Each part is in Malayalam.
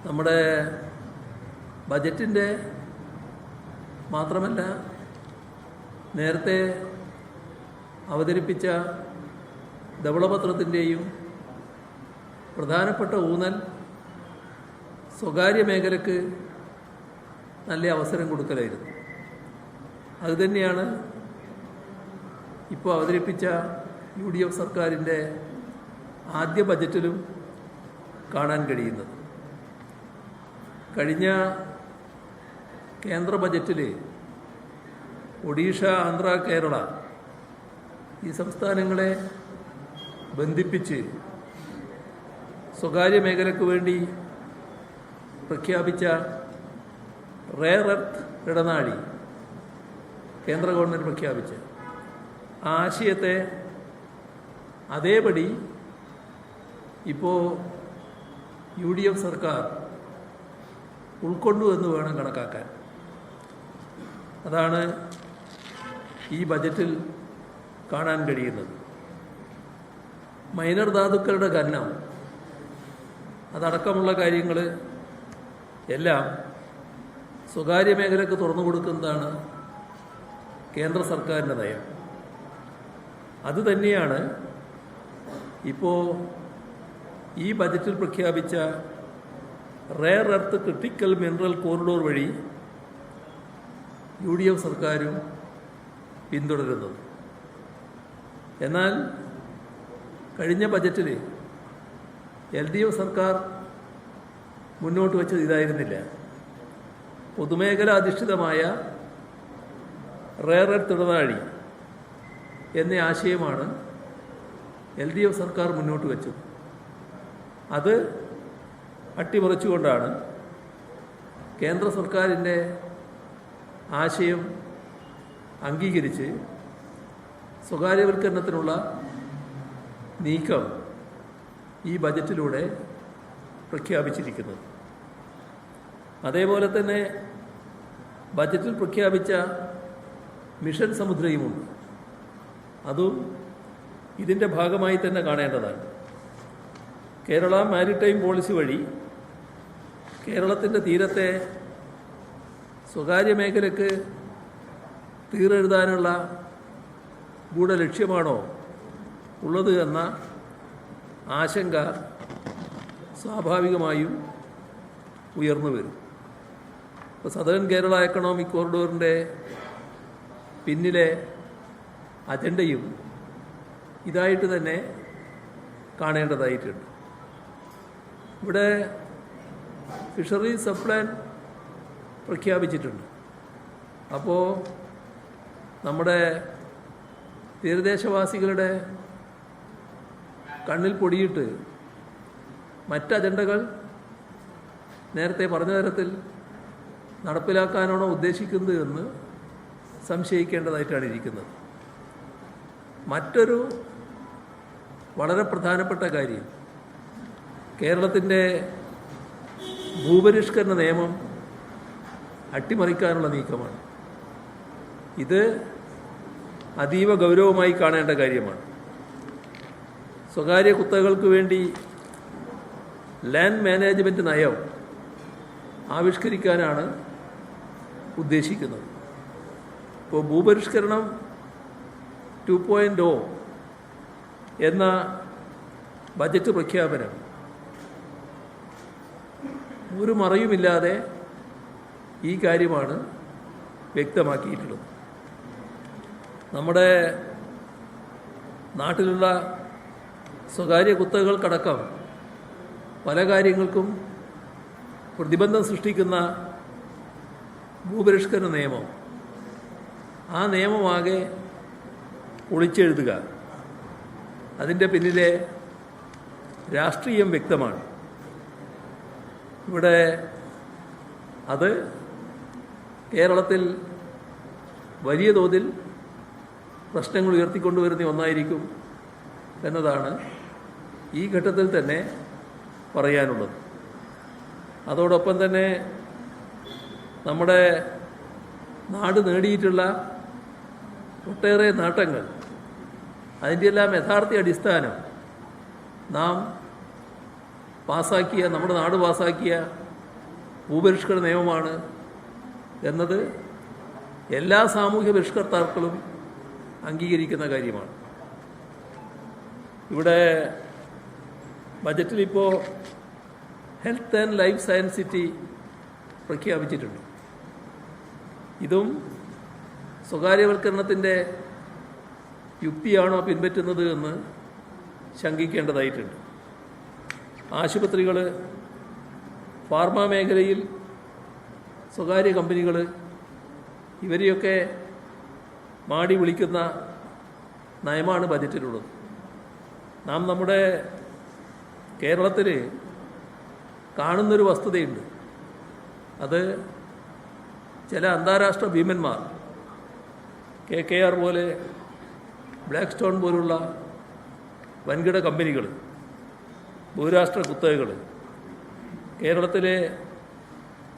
നമ്മുടെ ബജറ്റിൻ്റെ മാത്രമല്ല നേരത്തെ അവതരിപ്പിച്ച ധവളപത്രത്തിൻ്റെയും പ്രധാനപ്പെട്ട ഊന്നൽ സ്വകാര്യ മേഖലയ്ക്ക് നല്ല അവസരം കൊടുക്കലായിരുന്നു. അതുതന്നെയാണ് ഇപ്പോൾ അവതരിപ്പിച്ച UDF സർക്കാരിൻ്റെ ആദ്യ ബജറ്റിലും കാണാൻ കഴിയുന്നത്. കഴിഞ്ഞ കേന്ദ്ര ബജറ്റിൽ ഒഡീഷ, ആന്ധ്ര, കേരള ഈ സംസ്ഥാനങ്ങളെ ബന്ധിപ്പിച്ച് സ്വകാര്യ മേഖലയ്ക്ക് വേണ്ടി പ്രഖ്യാപിച്ച റെയർ എർത്ത് ഇടനാഴി കേന്ദ്ര ഗവൺമെൻറ് പ്രഖ്യാപിച്ച് ആ ആശയത്തെ അതേപടി ഇപ്പോൾ UDF സർക്കാർ ഉൾക്കൊണ്ടു എന്ന് വേണം കണക്കാക്കാൻ. അതാണ് ഈ ബജറ്റിൽ കാണാൻ കഴിയുന്നത്. മൈനർ ധാതുക്കളുടെ ഖനനം അതടക്കമുള്ള കാര്യങ്ങൾ എല്ലാം സ്വകാര്യ മേഖലയ്ക്ക് തുറന്നു കൊടുക്കുന്നതാണ് കേന്ദ്ര സർക്കാരിൻ്റെ നയം. അതുതന്നെയാണ് ഇപ്പോൾ ഈ ബജറ്റിൽ പ്രഖ്യാപിച്ച rare earth critical mineral corridor വഴി UDF സർക്കാരും പിന്തുടരുന്നത്. എന്നാൽ കഴിഞ്ഞ ബജറ്റിൽ LDF സർക്കാർ മുന്നോട്ട് വച്ചത് ഇതായിരുന്നില്ല. പൊതുമേഖല അധിഷ്ഠിതമായ റെയർ എർത്ത് ഇടനാഴി എന്ന ആശയമാണ് LDF സർക്കാർ മുന്നോട്ട് വച്ചത്. അത് അട്ടിമറിച്ചുകൊണ്ടാണ് കേന്ദ്ര സർക്കാരിൻ്റെ ആശയം അംഗീകരിച്ച് സ്വകാര്യവൽക്കരണത്തിനുള്ള നീക്കം ഈ ബജറ്റിലൂടെ പ്രഖ്യാപിച്ചിരിക്കുന്നത്. അതേപോലെ തന്നെ ബജറ്റിൽ പ്രഖ്യാപിച്ച മിഷൻ സമുദ്രയുമുണ്ട്. അതും ഇതിൻ്റെ ഭാഗമായി തന്നെ കാണേണ്ടതാണ്. കേരള മാരിടൈം പോളിസി വഴി കേരളത്തിൻ്റെ തീരത്തെ സ്വകാര്യ മേഖലയ്ക്ക് തീരെഴുതാനുള്ള ഗൂഢലക്ഷ്യമാണോ ഉള്ളത് എന്ന ആശങ്ക സ്വാഭാവികമായും ഉയർന്നു വരും. ഇപ്പോൾ സദേൺ കേരള എക്കണോമിക് കോറിഡോറിൻ്റെ പിന്നിലെ അജണ്ടയും ഇതായിട്ട് തന്നെ കാണേണ്ടതായിട്ടുണ്ട്. ഇവിടെ ഫിഷറീസ് സബ് പ്ലാൻ പ്രഖ്യാപിച്ചിട്ടുണ്ട്. അപ്പോൾ നമ്മുടെ തീരദേശവാസികളുടെ കണ്ണിൽ പൊടിയിട്ട് മറ്റ് അജണ്ടകൾ നേരത്തെ പറഞ്ഞ തരത്തിൽ നടപ്പിലാക്കാനാണോ ഉദ്ദേശിക്കുന്നത് എന്ന് സംശയിക്കേണ്ടതായിട്ടാണ് ഇരിക്കുന്നത്. മറ്റൊരു വളരെ പ്രധാനപ്പെട്ട കാര്യം കേരളത്തിൻ്റെ ഭൂപരിഷ്കരണ നിയമം അട്ടിമറിക്കാനുള്ള നീക്കമാണ്. ഇത് അതീവ ഗൗരവമായി കാണേണ്ട കാര്യമാണ്. സ്വകാര്യ കുത്തകൾക്ക് വേണ്ടി ലാൻഡ് മാനേജ്മെൻറ്റ് നയം ആവിഷ്കരിക്കാനാണ് ഉദ്ദേശിക്കുന്നത്. ഇപ്പോൾ ഭൂപരിഷ്കരണം 2.0 എന്ന ബജറ്റ് പ്രഖ്യാപനം ഒരു മറയുമില്ലാതെ ഈ കാര്യമാണ് വ്യക്തമാക്കിയിട്ടുള്ളത്. നമ്മുടെ നാട്ടിലുള്ള സ്വകാര്യ കുത്തകകൾക്കടക്കം പല കാര്യങ്ങൾക്കും പ്രതിബന്ധം സൃഷ്ടിക്കുന്ന ഭൂപരിഷ്കരണ നിയമം, ആ നിയമമാകെ പൊളിച്ചെഴുതുക, അതിൻ്റെ പിന്നിലെ രാഷ്ട്രീയം വ്യക്തമാണ്. ഇവിടെ അത് കേരളത്തിൽ വലിയ തോതിൽ പ്രശ്നങ്ങൾ ഉയർത്തിക്കൊണ്ടുവരുന്ന ഒന്നായിരിക്കും എന്നതാണ് ഈ ഘട്ടത്തിൽ തന്നെ പറയാനുള്ളത്. അതോടൊപ്പം തന്നെ നമ്മുടെ നാട് നേടിയിട്ടുള്ള ഒട്ടേറെ നേട്ടങ്ങൾ, അതിൻ്റെയെല്ലാം യഥാർത്ഥ അടിസ്ഥാനം നാം പാസാക്കിയ, നമ്മുടെ നാട് പാസാക്കിയ ഭൂപരിഷ്കരണ നിയമമാണ് എന്നത് എല്ലാ സാമൂഹ്യ പരിഷ്കർത്താക്കളും അംഗീകരിക്കുന്ന കാര്യമാണ്. ഇവിടെ ബജറ്റിലിപ്പോൾ health and life science city പ്രഖ്യാപിച്ചിട്ടുണ്ട്. ഇതും സ്വകാര്യവൽക്കരണത്തിൻ്റെ യുക്തിയാണോ പിൻപറ്റുന്നത് എന്ന് ശങ്കിക്കേണ്ടതായിട്ടുണ്ട്. ആശുപത്രികൾ, ഫാർമ മേഖലയിൽ സ്വകാര്യ കമ്പനികൾ, ഇവരെയൊക്കെ മാടി വിളിക്കുന്ന നയമാണ് ബജറ്റിലുള്ളത്. നാം നമ്മുടെ കേരളത്തിൽ കാണുന്നൊരു വസ്തുതയുണ്ട്. അത് ചില അന്താരാഷ്ട്ര ഭീമന്മാർ, KKR പോലെ, ബ്ലാക്ക് സ്റ്റോൺ പോലുള്ള വൻകിട കമ്പനികൾ, ബഹുരാഷ്ട്ര കുത്തകകൾ കേരളത്തിലെ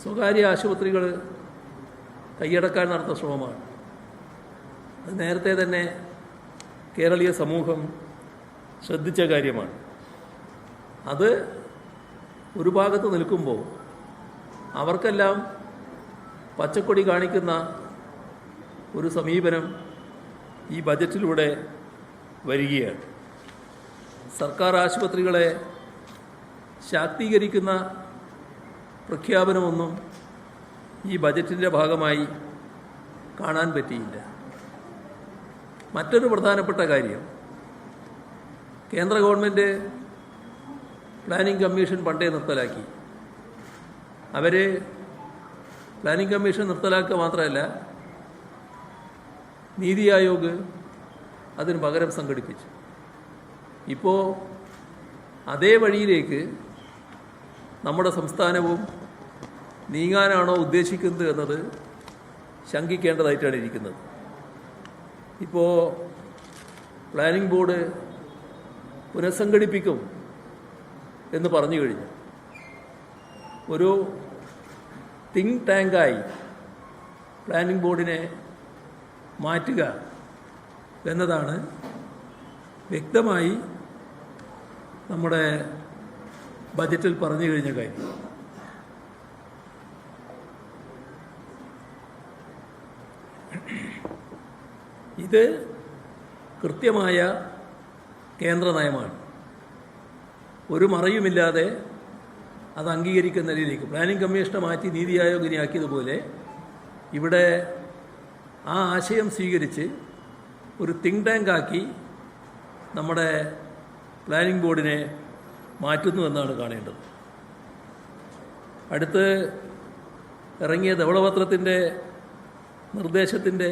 സ്വകാര്യ ആശുപത്രികൾ കൈയടക്കാൻ നടത്തുന്ന ശ്രമമാണ്. അത് നേരത്തെ തന്നെ കേരളീയ സമൂഹം ശ്രദ്ധിച്ച കാര്യമാണ്. അത് ഒരു ഭാഗത്ത് നിൽക്കുമ്പോൾ അവർക്കെല്ലാം പച്ചക്കൊടി കാണിക്കുന്ന ഒരു സമീപനം ഈ ബജറ്റിലൂടെ വരികയാണ്. സർക്കാർ ആശുപത്രികളെ ശാക്തീകരിക്കുന്ന പ്രഖ്യാപനമൊന്നും ഈ ബജറ്റിൻ്റെ ഭാഗമായി കാണാൻ പറ്റിയില്ല. മറ്റൊരു പ്രധാനപ്പെട്ട കാര്യം, കേന്ദ്ര ഗവൺമെൻറ് പ്ലാനിംഗ് കമ്മീഷൻ പണ്ടേ നിർത്തലാക്കി. അവർ പ്ലാനിംഗ് കമ്മീഷൻ നിർത്തലാക്കുക മാത്രമല്ല, നീതി ആയോഗ് അതിന് പകരം സംഘടിപ്പിച്ചു. ഇപ്പോൾ അതേ വഴിയിലേക്ക് നമ്മുടെ സംസ്ഥാനവും നീങ്ങാനാണോ ഉദ്ദേശിക്കുന്നത് എന്നത് ശങ്കിക്കേണ്ടതായിട്ടാണ് ഇരിക്കുന്നത്. ഇപ്പോൾ പ്ലാനിംഗ് ബോർഡ് പുനഃസംഘടിപ്പിക്കും എന്ന് പറഞ്ഞു കഴിഞ്ഞു. ഒരു തിങ്ക് ടാങ്കായി പ്ലാനിംഗ് ബോർഡിനെ മാറ്റുക എന്നതാണ് വ്യക്തമായി നമ്മുടെ ബജറ്റിൽ പറഞ്ഞു കഴിഞ്ഞ കാര്യം. ഇത് കൃത്യമായ കേന്ദ്ര നയമാണ്. ഒരു മറയുമില്ലാതെ അത് അംഗീകരിക്കുന്ന നിലയിലേക്ക് പ്ലാനിംഗ് കമ്മീഷനെ മാറ്റി നീതി ആയോഗിനെ ആക്കിയതുപോലെ ഇവിടെ ആ ആശയം സ്വീകരിച്ച് ഒരു തിങ്ക് ടാങ്കാക്കി നമ്മുടെ പ്ലാനിംഗ് ബോർഡിനെ മാറ്റുന്നു എന്നാണ് കാണേണ്ടത്. അടുത്ത് ഇറങ്ങിയ ധവളപത്രത്തിൻ്റെ നിർദ്ദേശത്തിൻ്റെ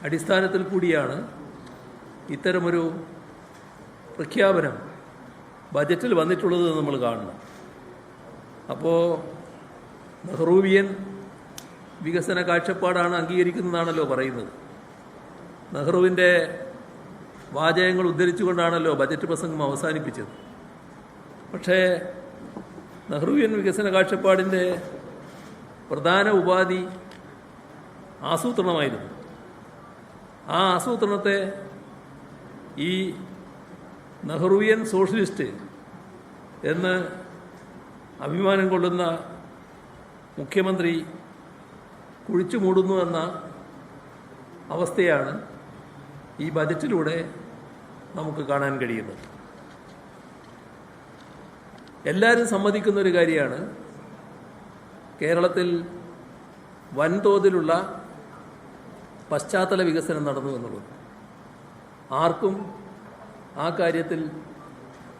അടിസ്ഥാനത്തിൽ കൂടിയാണ് ഇത്തരമൊരു പ്രഖ്യാപനം ബജറ്റിൽ വന്നിട്ടുള്ളത് നമ്മൾ കാണണം. അപ്പോൾ നെഹ്റുവിയൻ വികസന കാഴ്ചപ്പാടാണ് അംഗീകരിക്കുന്നതാണല്ലോ പറയുന്നത്. നെഹ്റുവിൻ്റെ വാചകങ്ങൾ ഉദ്ധരിച്ചുകൊണ്ടാണല്ലോ ബജറ്റ് പ്രസംഗം അവസാനിപ്പിച്ചത്. പക്ഷേ നെഹ്റുവിയൻ വികസന കാഴ്ചപ്പാടിൻ്റെ പ്രധാന ഉപാധി ആസൂത്രണമായിരുന്നു. ആ ആസൂത്രണത്തെ ഈ നെഹ്റുവിയൻ സോഷ്യലിസ്റ്റ് എന്ന് അഭിമാനം കൊള്ളുന്ന മുഖ്യമന്ത്രി കുഴിച്ചു മൂടുന്നു എന്ന അവസ്ഥയാണ് ഈ ബജറ്റിലൂടെ നമുക്ക് കാണാൻ കഴിയുന്നത്. എല്ലാവരും സമ്മതിക്കുന്നൊരു കാര്യമാണ്, കേരളത്തിൽ വൻതോതിലുള്ള പശ്ചാത്തല വികസനം നടന്നു എന്നുള്ളത്. ആർക്കും ആ കാര്യത്തിൽ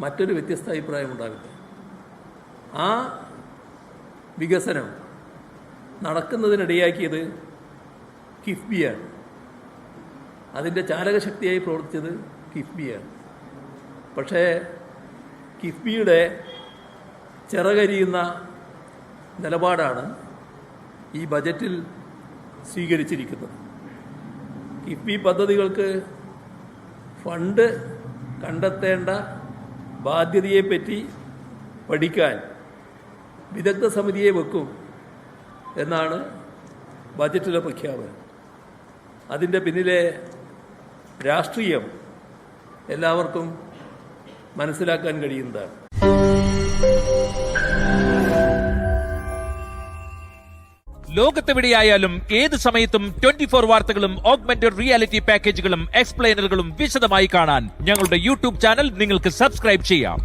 മറ്റൊരു വ്യത്യസ്ത അഭിപ്രായം ഉണ്ടാവില്ല. ആ വികസനം നടക്കുന്നതിനിടയാക്കിയത് കിഫ്ബിയാണ്. അതിൻ്റെ ചാലകശക്തിയായി പ്രവർത്തിച്ചത് കിഫ്ബിയാണ്. പക്ഷേ കിഫ്ബിയുടെ ചിറകരിയുന്ന നിലപാടാണ് ഈ ബജറ്റിൽ സ്വീകരിച്ചിരിക്കുന്നത്. കിഫ്ബി പദ്ധതികൾക്ക് ഫണ്ട് കണ്ടെത്തേണ്ട ബാധ്യതയെപ്പറ്റി പഠിക്കാൻ വിദഗ്ധ സമിതിയെ വെക്കും എന്നാണ് ബജറ്റിലെ പ്രഖ്യാപനം. അതിൻ്റെ പിന്നിലെ രാഷ്ട്രീയം എല്ലാവർക്കും മനസ്സിലാക്കാൻ കഴിയുന്നതാണ്. ലോകത്തെവിടെയായാലും ഏത് സമയത്തും 24 വാർത്തകളും ഓഗ്മെന്റഡ് റിയാലിറ്റി പാക്കേജുകളും എക്സ്പ്ലെയിനറുകളും വിശദമായി കാണാൻ ഞങ്ങളുടെ യൂട്യൂബ് ചാനൽ നിങ്ങൾക്ക് സബ്സ്ക്രൈബ് ചെയ്യാം.